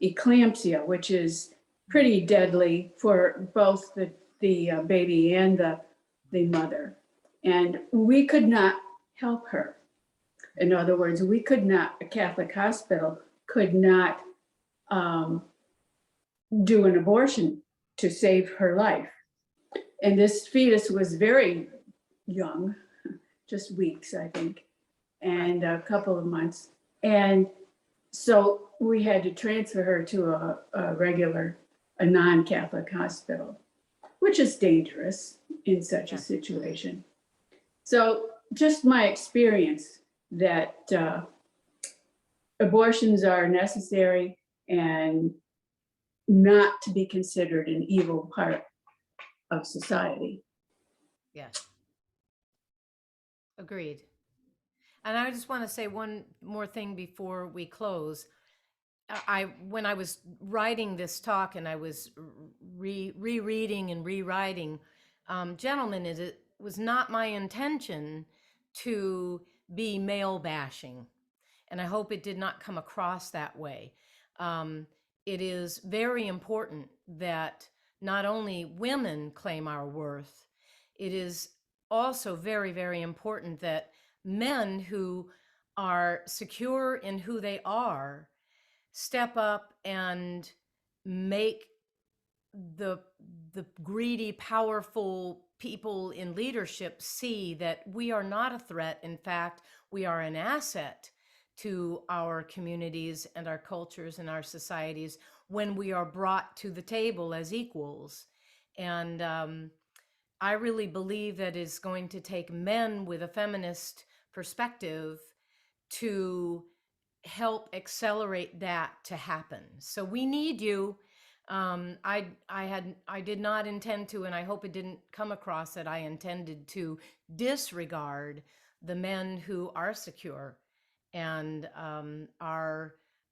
eclampsia, which is pretty deadly for both the baby and the mother. And we could not help her. In other words, we could not, a Catholic hospital could not do an abortion to save her life. And this fetus was very young, just weeks, I think, and a couple of months. And so we had to transfer her to a non-Catholic hospital, which is dangerous in such a situation. So just my experience that abortions are necessary and not to be considered an evil part of society. Yes. Agreed. And I just want to say one more thing before we close. When I was writing this talk and I was rereading and rewriting, gentlemen, it was not my intention to be male bashing. And I hope it did not come across that way. It is very important that not only women claim our worth, it is also very, very important that men who are secure in who they are step up and make the greedy, powerful people in leadership see that we are not a threat. In fact, we are an asset to our communities and our cultures and our societies when we are brought to the table as equals. And I really believe that it's going to take men with a feminist perspective to help accelerate that to happen. So we need you. I did not intend to, and I hope it didn't come across that I intended to disregard the men who are secure and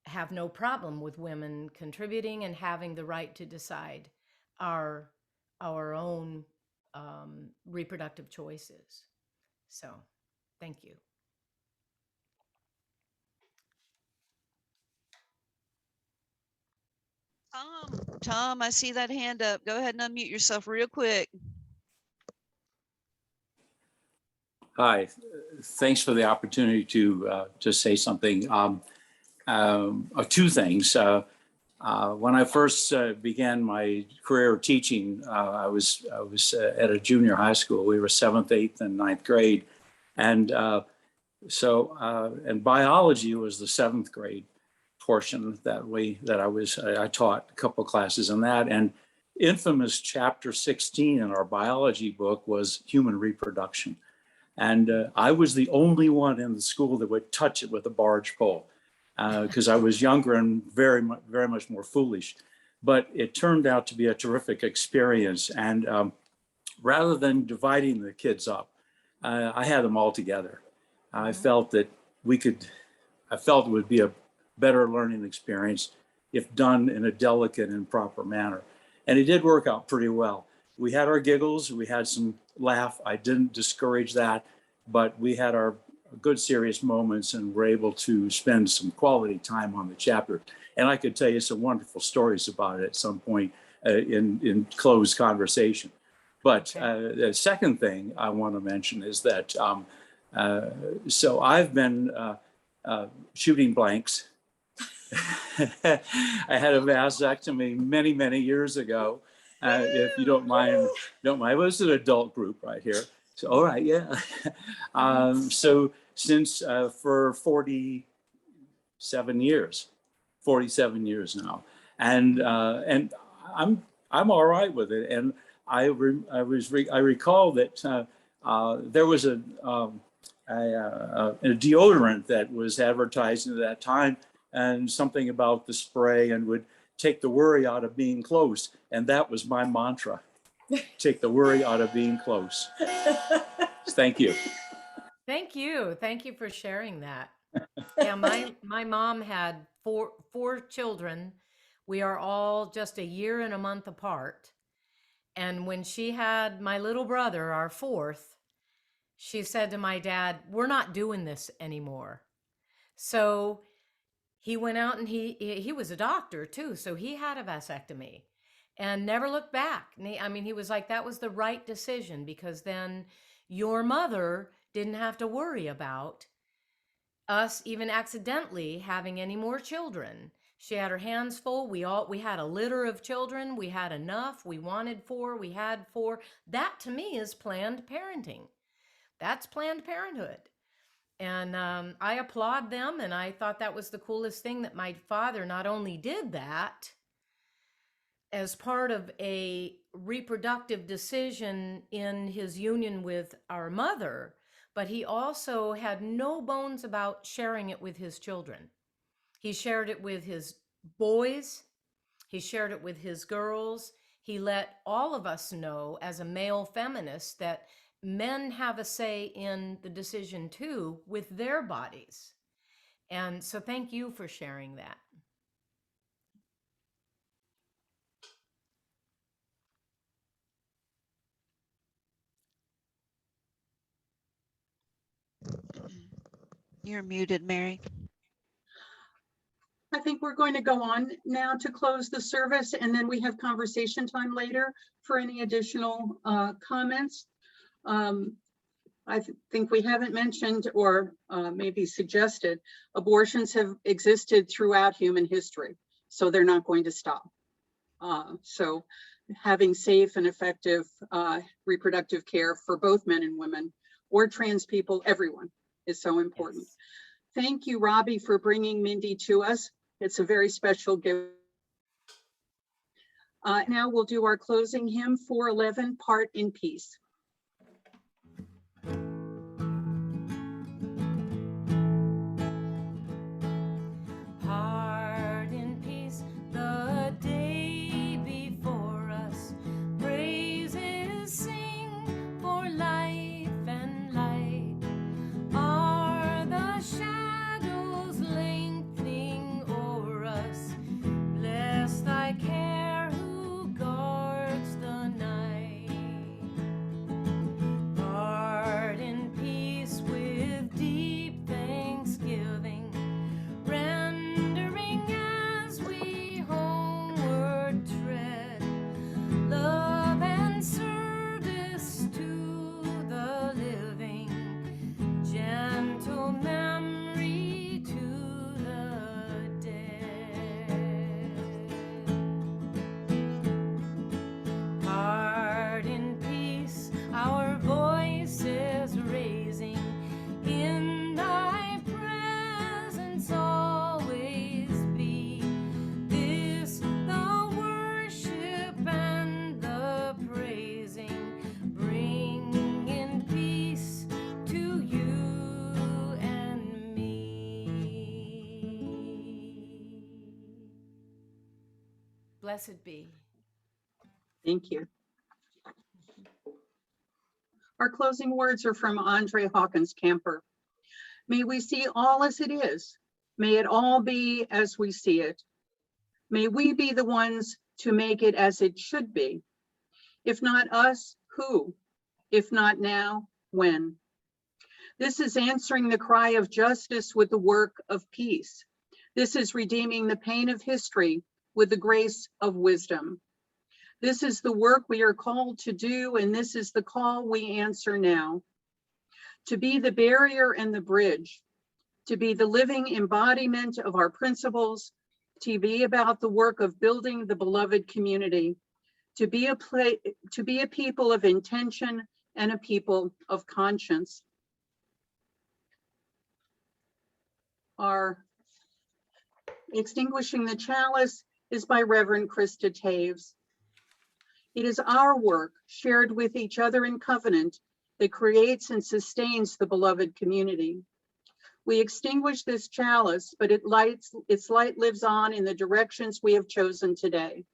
have no problem with women contributing and having the right to decide our own reproductive choices. So, thank you. Tom, I see that hand up. Go ahead and unmute yourself real quick. Hi, thanks for the opportunity to say something. Two things. When I first began my career teaching, I was at a junior high school. We were 7th, 8th, and 9th grade, and and biology was the 7th grade portion that I taught a couple classes on that. And infamous chapter 16 in our biology book was human reproduction. And I was the only one in the school that would touch it with a barge pole because I was younger and very much more foolish. But it turned out to be a terrific experience. And rather than dividing the kids up, I had them all together. I felt that it would be a better learning experience if done in a delicate and proper manner. And it did work out pretty well. We had our giggles, we had some laugh. I didn't discourage that, but we had our good serious moments and were able to spend some quality time on the chapter. And I could tell you some wonderful stories about it at some point in closed conversation. But the second thing I want to mention is that, so I've been shooting blanks. I had a vasectomy many years ago. If you don't mind, it was an adult group right here. So, all right, yeah. So since for 47 years now, and I'm all right with it. And I recall that there was a deodorant that was advertised at that time, and something about the spray and would take the worry out of being close. And that was my mantra. Take the worry out of being close. Thank you. Thank you. Thank you for sharing that. Yeah, my mom had four children. We are all just a year and a month apart. And when she had my little brother, our fourth, she said to my dad, "We're not doing this anymore." So he went out and he was a doctor too, so he had a vasectomy and never looked back. I mean, he was like, that was the right decision, because then your mother didn't have to worry about us even accidentally having any more children. She had her hands full. We had a litter of children. We had enough. We wanted 4. We had 4. That to me is planned parenting. That's Planned Parenthood. And I applaud them, and I thought that was the coolest thing, that my father not only did that as part of a reproductive decision in his union with our mother, but he also had no bones about sharing it with his children. He shared it with his boys. He shared it with his girls. He let all of us know, as a male feminist, that men have a say in the decision too, with their bodies. And so thank you for sharing that. You're muted, Mary. I think we're going to go on now to close the service, and then we have conversation time later for any additional comments. I think we haven't mentioned, or maybe suggested, abortions have existed throughout human history, so they're not going to stop. So having safe and effective reproductive care for both men and women, or trans people, everyone, is so important. Yes. Thank you, Robbie, for bringing Mindy to us. It's a very special gift. Now we'll do our closing hymn, 411, Part in Peace. Part in peace, the day before us, praises sing for life and light. Are the shadows lengthening o'er us? Bless thy care who guards the night. Part in peace with deep thanksgiving, rendering as we homeward tread, love and service to the living, gentle memory to the dead. Part in peace, our voices raising, in thy presence always be. This the worship and the praising, bringing peace to you and me. Blessed be. Thank you. Our closing words are from Andre Hawkins Camper. May we see all as it is. May it all be as we see it. May we be the ones to make it as it should be. If not us, who? If not now, when? This is answering the cry of justice with the work of peace. This is redeeming the pain of history with the grace of wisdom. This is the work we are called to do, and this is the call we answer now. To be the barrier and the bridge, to be the living embodiment of our principles, to be about the work of building the beloved community, to be a people of intention and a people of conscience. Our extinguishing the chalice is by Reverend Krista Taves. It is our work, shared with each other in covenant, that creates and sustains the beloved community. We extinguish this chalice, but its light lives on in the directions we have chosen today.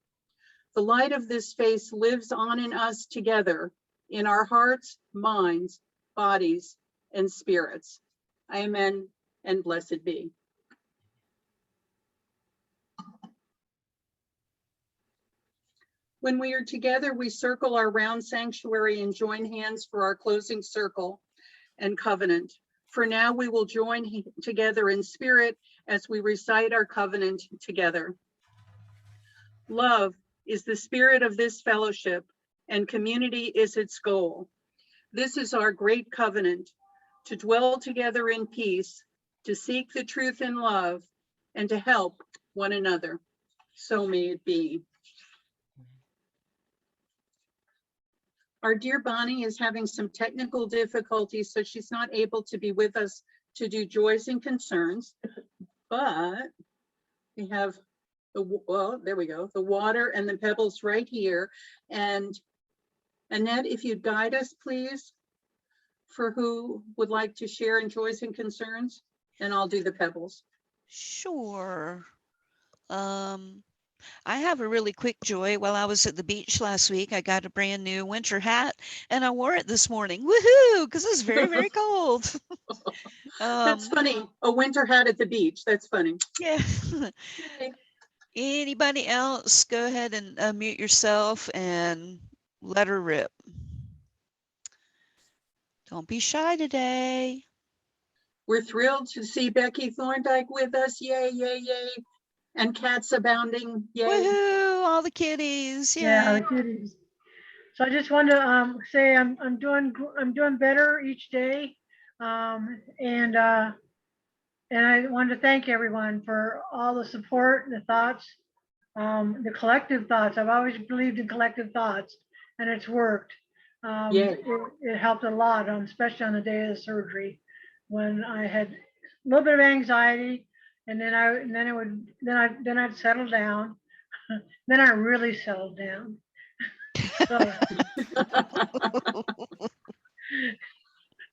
The light of this face lives on in us together, in our hearts, minds, bodies, and spirits. Amen, and blessed be. When we are together, we circle our round sanctuary and join hands for our closing circle and covenant. For now, we will join together in spirit as we recite our covenant together. Love is the spirit of this fellowship, and community is its goal. This is our great covenant, to dwell together in peace, to seek the truth in love, and to help one another. So may it be. Our dear Bonnie is having some technical difficulties, so she's not able to be with us to do joys and concerns, but we have well, there we go, the water and the pebbles right here. And Annette, if you'd guide us, please, for who would like to share in joys and concerns, and I'll do the pebbles. Sure. I have a really quick joy. While I was at the beach last week, I got a brand new winter hat and I wore it this morning. Woohoo! Because it's very, very cold. That's funny. A winter hat at the beach. That's funny. Yeah. Okay. Anybody else? Go ahead and mute yourself and let her rip. Don't be shy today. We're thrilled to see Becky Thorndike with us. Yay, yay, yay. And cats abounding. Yay. Woohoo! All the kitties. Yay. Yeah, the kitties. So I just wanted to say I'm doing better each day, and I wanted to thank everyone for all the support, the thoughts, the collective thoughts. I've always believed in collective thoughts, and it's worked. It helped a lot, especially on the day of the surgery, when I had a little bit of anxiety, and then I'd settle down. Then I really settled down.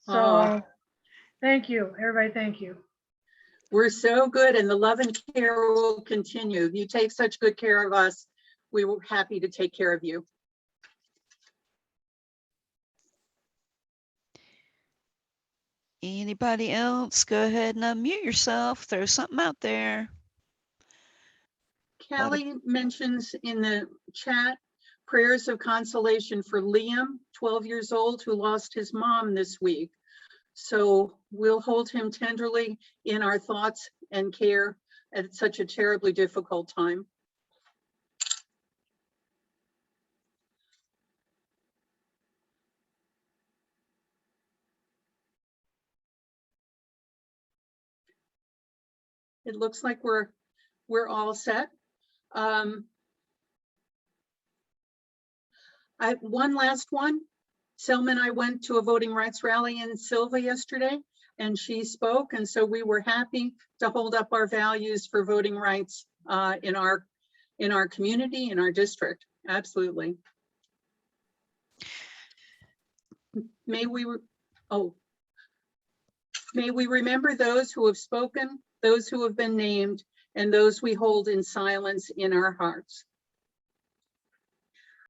So thank you, everybody. Thank you. We're so good, and the love and care will continue. You take such good care of us. We were happy to take care of you. Anybody else? Go ahead and unmute yourself. Throw something out there. Callie mentions in the chat prayers of consolation for Liam, 12 years old, who lost his mom this week. So we'll hold him tenderly in our thoughts and care at such a terribly difficult time. It looks like we're all set. One last one. Selma and I went to a voting rights rally in Silva yesterday, and she spoke, and so we were happy to hold up our values for voting rights in our community, in our district. Absolutely. May we remember those who have spoken, those who have been named, and those we hold in silence in our hearts.